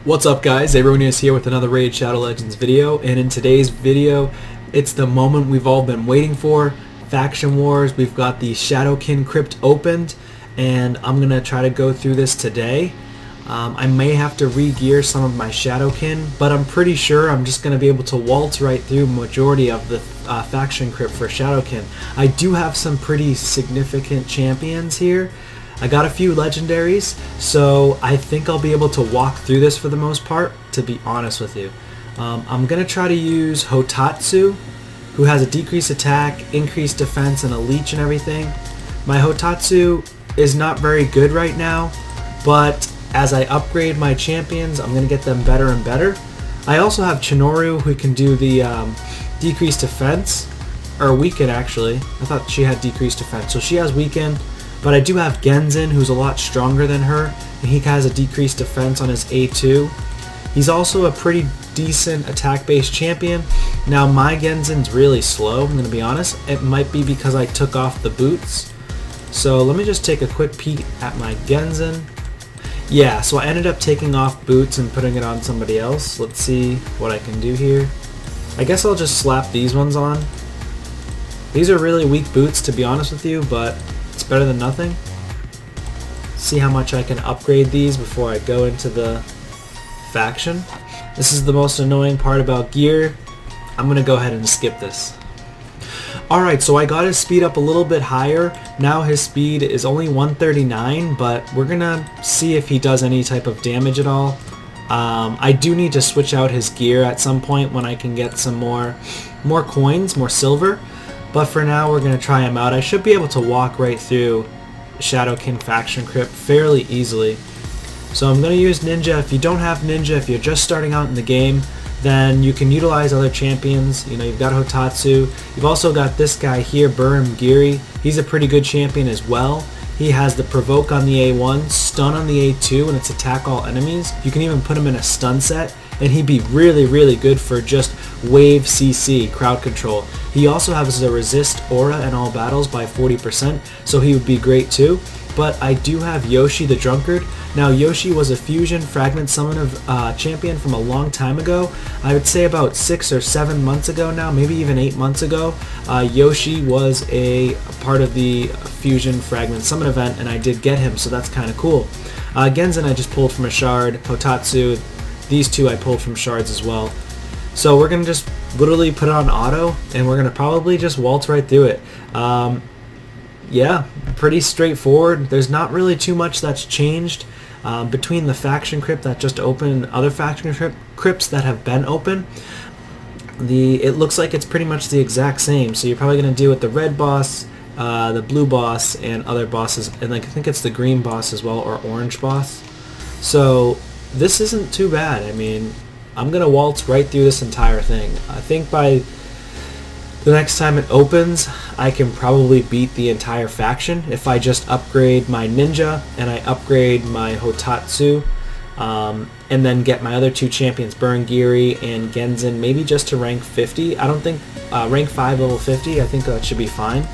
What's up guys, Everyone is here with another Raid Shadow Legends video, and in today's video it's the moment we've all been waiting for, Faction Wars. We've got the Shadowkin Crypt opened and I'm going to try to go through this today. I may have to re-gear some of my Shadowkin, but I'm pretty sure I'm just going to be able to waltz right through majority of the Faction Crypt for Shadowkin. I do have some pretty significant champions here. I got a few legendaries, so I think I'll be able to walk through this for the most part, to be honest with you. I'm going to try to use Hotatsu, who has a decreased attack, increased defense, and a leech and everything. My Hotatsu is not very good right now, but as I upgrade my champions, I'm going to get them better and better. I also have Chinoru, who can do the decreased defense, or weaken actually. I thought she had decreased defense, so she has weaken. But I do have Genzin, who's a lot stronger than her, and he has a decreased defense on his A2. He's also a pretty decent attack-based champion. Now my Genzin's really slow, I'm going to be honest. It might be because I took off the boots. So let me just take a quick peek at my Genzin. Yeah, so I ended up taking off boots and putting it on somebody else. Let's see what I can do here. I guess I'll just slap these ones on. These are really weak boots, to be honest with you, but it's better than nothing. See how much I can upgrade these before I go into the faction. This is the most annoying part about gear. I'm gonna go ahead and skip this. Alright, so I got his speed up a little bit higher. Now his speed is only 139, but we're gonna see if he does any type of damage at all. I do need to switch out his gear at some point when I can get some more coins, more silver. But for now, we're going to try him out. I should be able to walk right through Shadowkin Faction Crypt fairly easily. So I'm going to use Ninja. If you don't have Ninja, if you're just starting out in the game, then you can utilize other champions. You know, you've got Hotatsu. You've also got this guy here, Burim Giri. He's a pretty good champion as well. He has the Provoke on the A1, Stun on the A2, and it's Attack All Enemies. You can even put him in a stun set, and he'd be really, really good for just wave CC, crowd control. He also has a resist aura in all battles by 40%, so he would be great too. But I do have Yoshi the Drunkard. Now Yoshi was a fusion fragment summon of champion from a long time ago. I would say about 6 or 7 months ago now, maybe even 8 months ago. Yoshi was a part of the fusion fragment summon event, and I did get him, so that's kind of cool. Genzin I just pulled from a shard. Hotatsu, these two I pulled from shards as well. So we're gonna just literally put it on auto, and we're gonna probably just waltz right through it. Yeah, pretty straightforward. There's not really too much that's changed between the Faction Crypt that just opened and other Faction Crypts that have been open. It looks like it's pretty much the exact same. So you're probably gonna deal with the red boss, the blue boss, and other bosses, and like I think it's the green boss as well, or orange boss. So this isn't too bad. I mean, I'm gonna waltz right through this entire thing. I think by the next time it opens, I can probably beat the entire faction if I just upgrade my Ninja and I upgrade my Hotatsu, and then get my other two champions, Burengiri and Genzin, maybe just to rank 50. I don't think rank 5 level 50. I think that should be fine.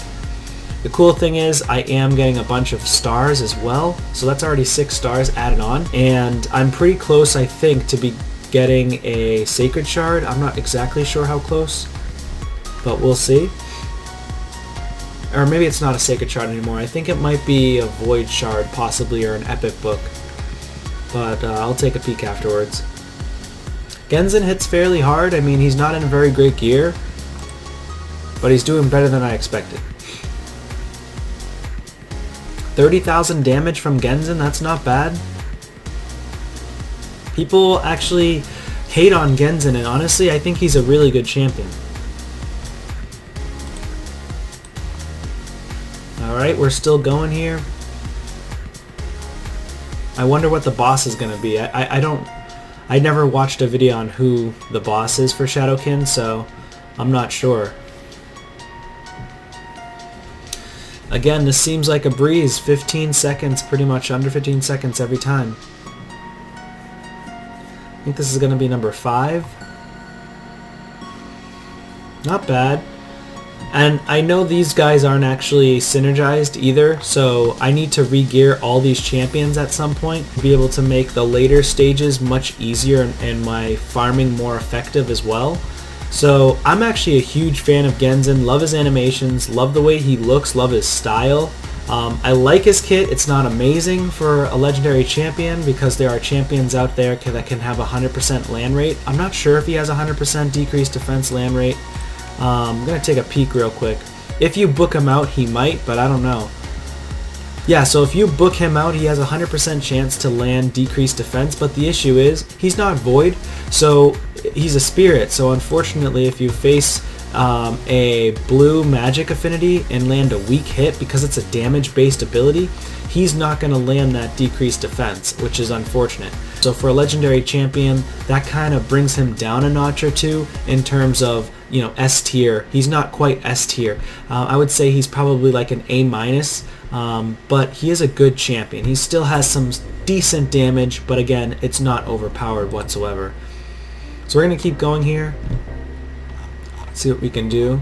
The cool thing is I am getting a bunch of stars as well, so that's already 6 stars added on, and I'm pretty close, I think, to be getting a Sacred Shard. I'm not exactly sure how close, but we'll see. Or maybe it's not a Sacred Shard anymore. I think it might be a Void Shard, possibly, or an Epic Book, but I'll take a peek afterwards. Genzin hits fairly hard. I mean, he's not in very great gear, but he's doing better than I expected. 30,000 damage from Genzin, that's not bad. People actually hate on Genzin, and honestly, I think he's a really good champion. Alright, we're still going here. I wonder what the boss is going to be. I never watched a video on who the boss is for Shadowkin, so I'm not sure. Again, this seems like a breeze. 15 seconds, pretty much under 15 seconds every time. I think this is going to be number 5. Not bad. And I know these guys aren't actually synergized either, so I need to re-gear all these champions at some point to be able to make the later stages much easier and my farming more effective as well. So I'm actually a huge fan of Genzen, love his animations, love the way he looks, love his style. I like his kit. It's not amazing for a legendary champion because there are champions out there that can have 100% land rate. I'm not sure if he has 100% decreased defense land rate. I'm going to take a peek real quick. If you book him out, he might, but I don't know. Yeah, so if you book him out, he has a 100% chance to land decreased defense, but the issue is he's not void, so he's a spirit. So unfortunately, if you face a blue magic affinity and land a weak hit because it's a damage-based ability, he's not going to land that decreased defense, which is unfortunate. So for a legendary champion, that kind of brings him down a notch or two in terms of, you know, S tier. He's not quite S tier. I would say he's probably like an A minus, but he is a good champion. He still has some decent damage, but again, it's not overpowered whatsoever. So we're going to keep going here. See what we can do.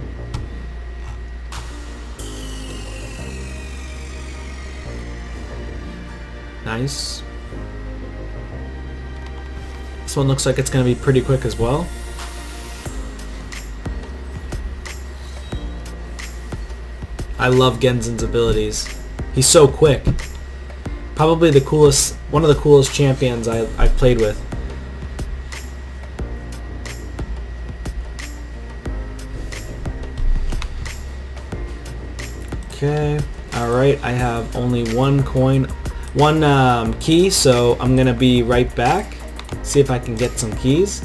Nice. This one looks like it's going to be pretty quick as well. I love Genzen's abilities. He's so quick. Probably the coolest, one of the coolest champions I've played with. Okay, alright, I have only one key, so I'm gonna be right back. See if I can get some keys.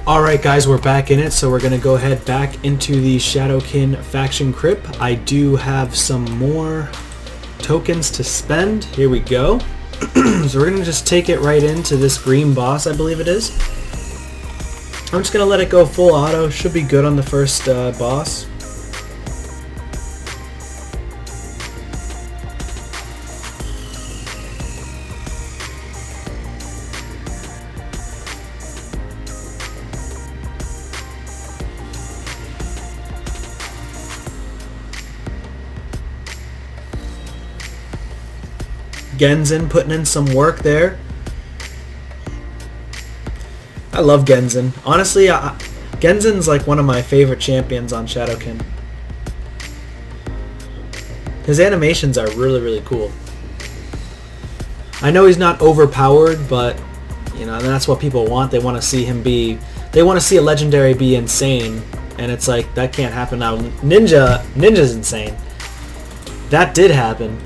Alright guys, we're back in it, so we're gonna go ahead back into the Shadowkin faction crypt. I do have some more tokens to spend. Here we go. So we're gonna just take it right into this green boss, I believe it is. I'm just gonna let it go full auto. Should be good on the first boss. Genzen putting in some work there. I love Genzen. Honestly, Genzen's like one of my favorite champions on Shadowkin. His animations are really, really cool. I know he's not overpowered, but you know, that's what people want. They want to see him be. They want to see a legendary be insane, and it's like that can't happen now. Ninja's insane. That did happen.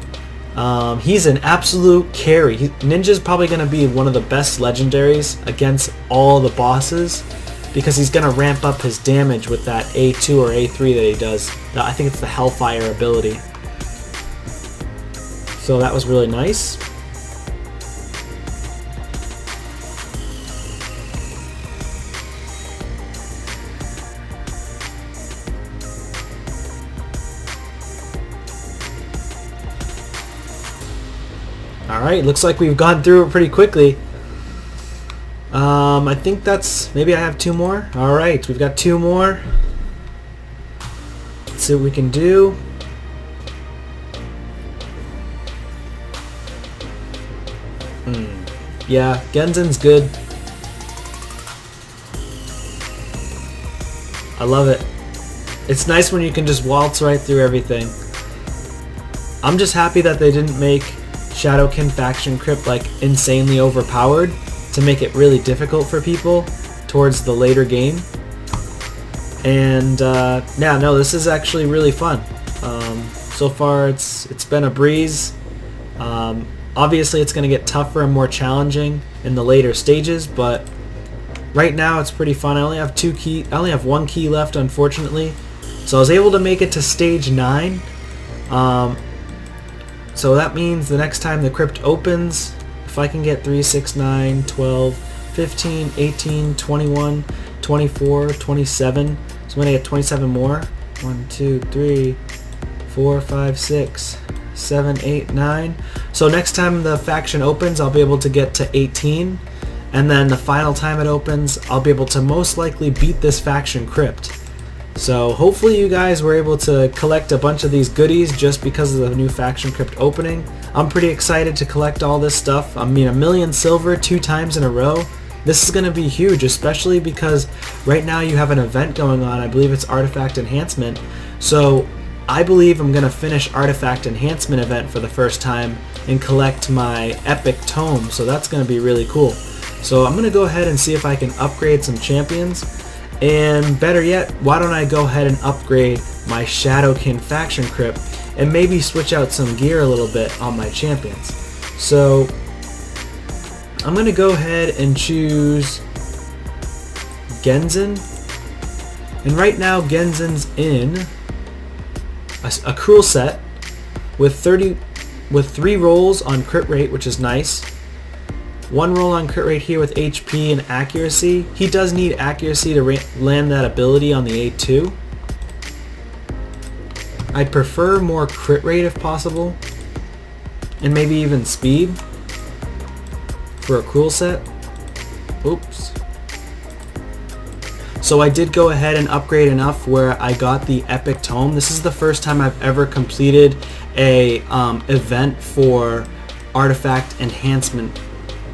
He's an absolute carry. Ninja's probably going to be one of the best legendaries against all the bosses because he's going to ramp up his damage with that A2 or A3 that he does. I think it's the Hellfire ability. So that was really nice. Alright, looks like we've gone through it pretty quickly. I think that's... maybe I have two more? Alright, we've got two more. Let's see what we can do. Yeah, Genzen's good. I love it. It's nice when you can just waltz right through everything. I'm just happy that they didn't make Shadowkin faction crypt like insanely overpowered to make it really difficult for people towards the later game. And yeah, no, this is actually really fun. So far it's been a breeze. Obviously it's going to get tougher and more challenging in the later stages, but right now it's pretty fun. I only have one key left, unfortunately. So I was able to make it to stage 9. So that means the next time the crypt opens, if I can get 3, 6, 9, 12, 15, 18, 21, 24, 27, so I'm going to get 27 more. 1, 2, 3, 4, 5, 6, 7, 8, 9. So next time the faction opens, I'll be able to get to 18. And then the final time it opens, I'll be able to most likely beat this faction crypt. So hopefully you guys were able to collect a bunch of these goodies just because of the new faction crypt opening. I'm pretty excited to collect all this stuff. I mean, 1,000,000 silver 2 times in a row. This is going to be huge, especially because right now you have an event going on. I believe it's Artifact Enhancement. So I believe I'm going to finish Artifact Enhancement event for the first time and collect my epic tome. So that's going to be really cool. So I'm going to go ahead and see if I can upgrade some champions. And better yet, why don't I go ahead and upgrade my Shadowkin faction crypt and maybe switch out some gear a little bit on my champions. So I'm going to go ahead and choose Genzen. And right now Genzen's in a cruel set with 3 rolls on crit rate, which is nice. 1 roll on crit rate here with HP and accuracy. He does need accuracy to land that ability on the A2. I'd prefer more crit rate if possible, and maybe even speed for a cruel set. Oops. So I did go ahead and upgrade enough where I got the epic tome. This is the first time I've ever completed a event for Artifact Enhancement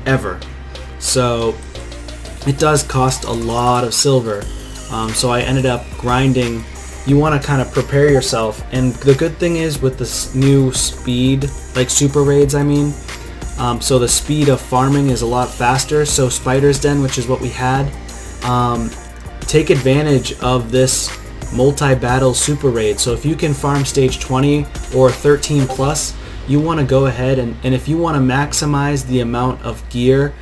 ever. So it does cost a lot of silver. So I ended up grinding. You want to kind of prepare yourself, and the good thing is with this new speed, like super raids I mean, so the speed of farming is a lot faster. So Spider's Den, which is what we had, take advantage of this multi-battle super raid. So if you can farm stage 20 or 13 plus, you want to go ahead and if you want to maximize the amount of gear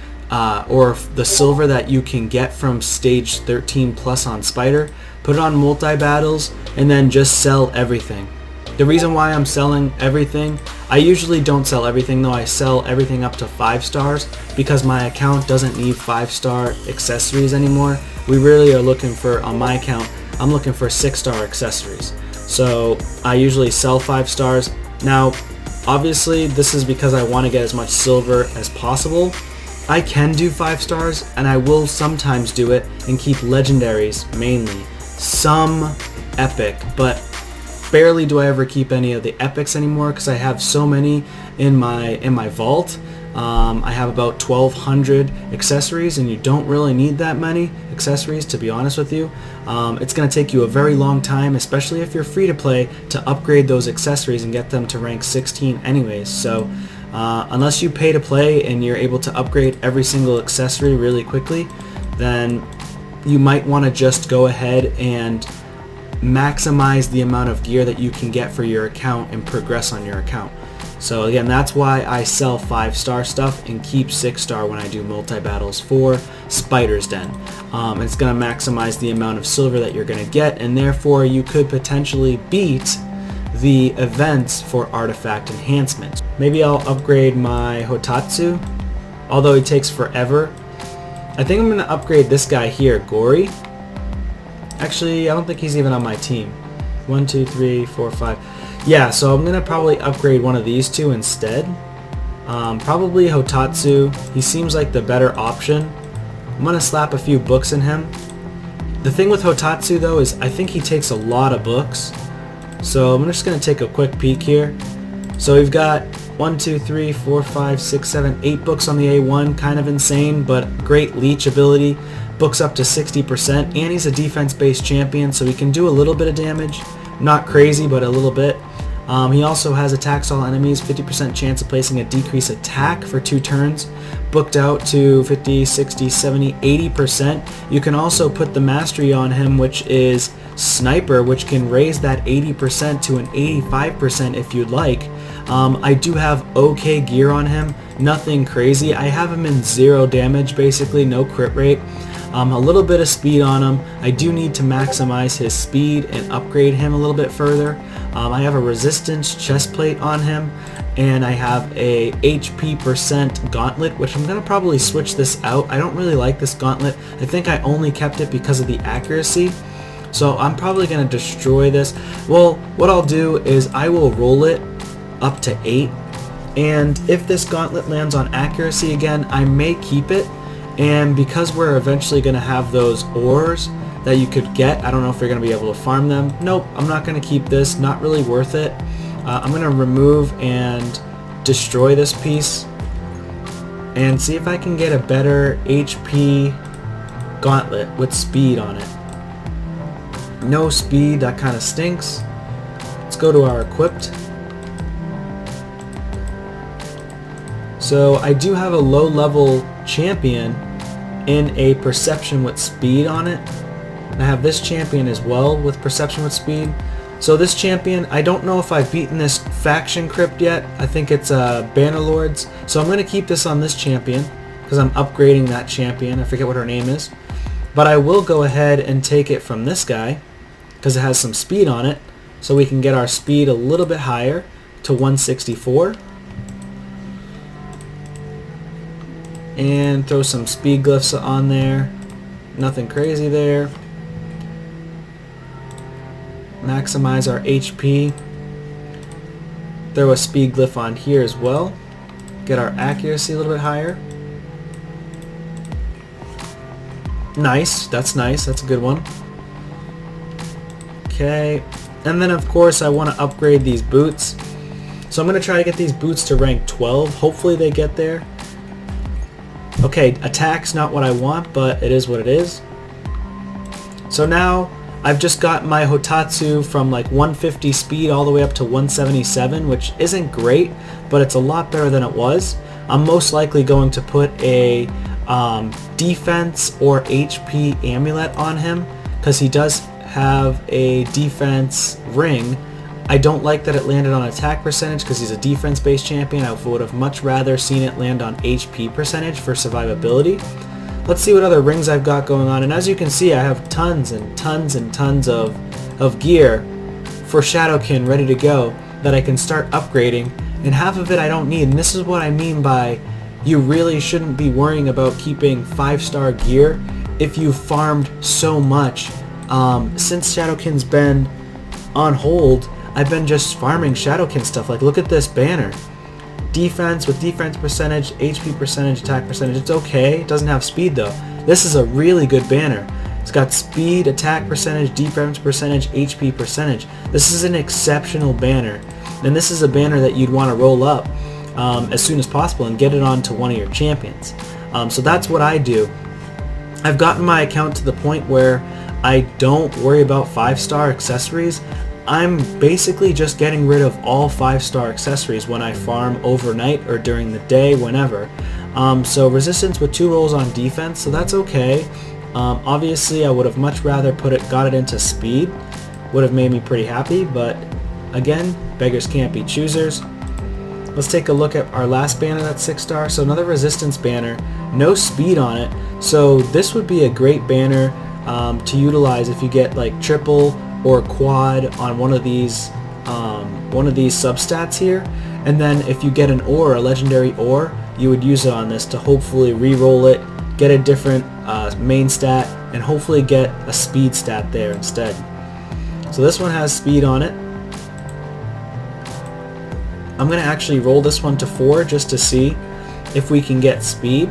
or the silver that you can get from stage 13 plus on Spider, put it on multi-battles and then just sell everything. The reason why I'm selling everything, I usually don't sell everything though, I sell everything up to 5 stars because my account doesn't need 5-star accessories anymore. We really are looking for, on my account, I'm looking for 6-star accessories. So I usually sell 5 stars. Now obviously this is because I want to get as much silver as possible. I can do 5 stars and I will sometimes do it and keep legendaries mainly. Some epic, but barely do I ever keep any of the epics anymore because I have so many in my vault. I have about 1,200 accessories, and you don't really need that many accessories, to be honest with you. It's going to take you a very long time, especially if you're free to play, to upgrade those accessories and get them to rank 16 anyways. So unless you pay to play and you're able to upgrade every single accessory really quickly, then you might want to just go ahead and maximize the amount of gear that you can get for your account and progress on your account. So again, that's why I sell 5-star stuff and keep 6-star when I do multi-battles for Spider's Den. It's going to maximize the amount of silver that you're going to get, and therefore you could potentially beat the events for Artifact Enhancement. Maybe I'll upgrade my Hotatsu, although it takes forever. I think I'm going to upgrade this guy here, Gory. Actually, I don't think he's even on my team. 1, 2, 3, 4, 5. Yeah, so I'm going to probably upgrade one of these two instead. Probably Hotatsu. He seems like the better option. I'm going to slap a few books in him. The thing with Hotatsu though is I think he takes a lot of books. So I'm just going to take a quick peek here. So we've got 1, 2, 3, 4, 5, 6, 7, 8 books on the A1. Kind of insane, but great leech ability. Books up to 60%, and he's a defense-based champion, so he can do a little bit of damage. Not crazy, but a little bit. He also has attacks all enemies, 50% chance of placing a decreased attack for 2 turns, booked out to 50, 60, 70, 80%. You can also put the mastery on him, which is Sniper, which can raise that 80% to an 85% if you'd like. I do have okay gear on him, nothing crazy. I have him in 0 damage, basically, no crit rate. A little bit of speed on him. I do need to maximize his speed and upgrade him a little bit further. I have a resistance chest plate on him, and I have a HP % gauntlet, which I'm going to probably switch this out. I don't really like this gauntlet. I think I only kept it because of the accuracy. So I'm probably going to destroy this. Well, what I'll do is I will roll it up to 8, and if this gauntlet lands on accuracy again, I may keep it. And because we're eventually going to have those ores that you could get. I don't know if you're going to be able to farm them. Nope, I'm not going to keep this. Not really worth it. I'm going to remove and destroy this piece and see if I can get a better HP gauntlet with speed on it. No speed, that kind of stinks. Let's go to our equipped. So I do have a low level champion in a perception with speed on it. I have this champion as well with perception with speed. So this champion, I don't know if I've beaten this faction crypt yet. I think it's Bannerlords. So I'm going to keep this on this champion because I'm upgrading that champion. I forget what her name is. But I will go ahead and take it from this guy because it has some speed on it. So we can get our speed a little bit higher to 164. And throw some speed glyphs on there. Nothing crazy there. Maximize our HP. Throw a speed glyph on here as well. Get our accuracy a little bit higher. Nice, that's nice, that's a good one. Okay, and then of course I want to upgrade these boots. So I'm going to try to get these boots to rank 12. Hopefully they get there. Okay, attack's not what I want, but it is what it is. So now I've just got my Hotatsu from like 150 speed all the way up to 177, which isn't great, but it's a lot better than it was. I'm most likely going to put a defense or HP amulet on him because he does have a defense ring. I don't like that it landed on attack percentage because he's a defense-based champion. I would have much rather seen it land on HP percentage for survivability. Let's see what other rings I've got going on. And as you can see, I have tons and tons and tons of gear for Shadowkin ready to go that I can start upgrading. And half of it I don't need. And this is what I mean by you really shouldn't be worrying about keeping 5-star gear if you've farmed so much. Since Shadowkin's been on hold, I've been just farming Shadowkin stuff. Like, look at this banner. Defense with defense percentage, HP percentage, attack percentage. It's okay. It doesn't have speed though. This is a really good banner. It's got speed, attack percentage, defense percentage, HP percentage. This is an exceptional banner. And this is a banner that you'd want to roll up as soon as possible and get it onto one of your champions. So that's what I do. I've gotten my account to the point where I don't worry about 5-star accessories. I'm basically just getting rid of all 5-star accessories when I farm overnight or during the day, whenever. So resistance with 2 rolls on defense, so that's okay. Obviously I would have much rather got it into speed. Would have made me pretty happy, but again, beggars can't be choosers. Let's take a look at our last banner that's 6-star. So another resistance banner, no speed on it. So this would be a great banner to utilize if you get like triple or quad on one of these substats here, and then if you get an ore, a legendary ore, you would use it on this to hopefully re-roll it, get a different main stat, and hopefully get a speed stat there instead. So this one has speed on it. I'm gonna actually roll this one to 4 just to see if we can get speed.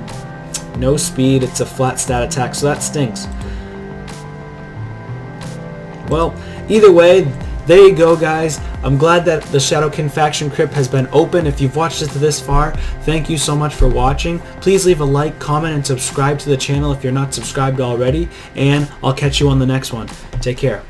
No speed, it's a flat stat attack, so that stinks. Well, either way, there you go, guys. I'm glad that the Shadowkin faction crypt has been open. If you've watched it to this far, thank you so much for watching. Please leave a like, comment, and subscribe to the channel if you're not subscribed already, and I'll catch you on the next one. Take care.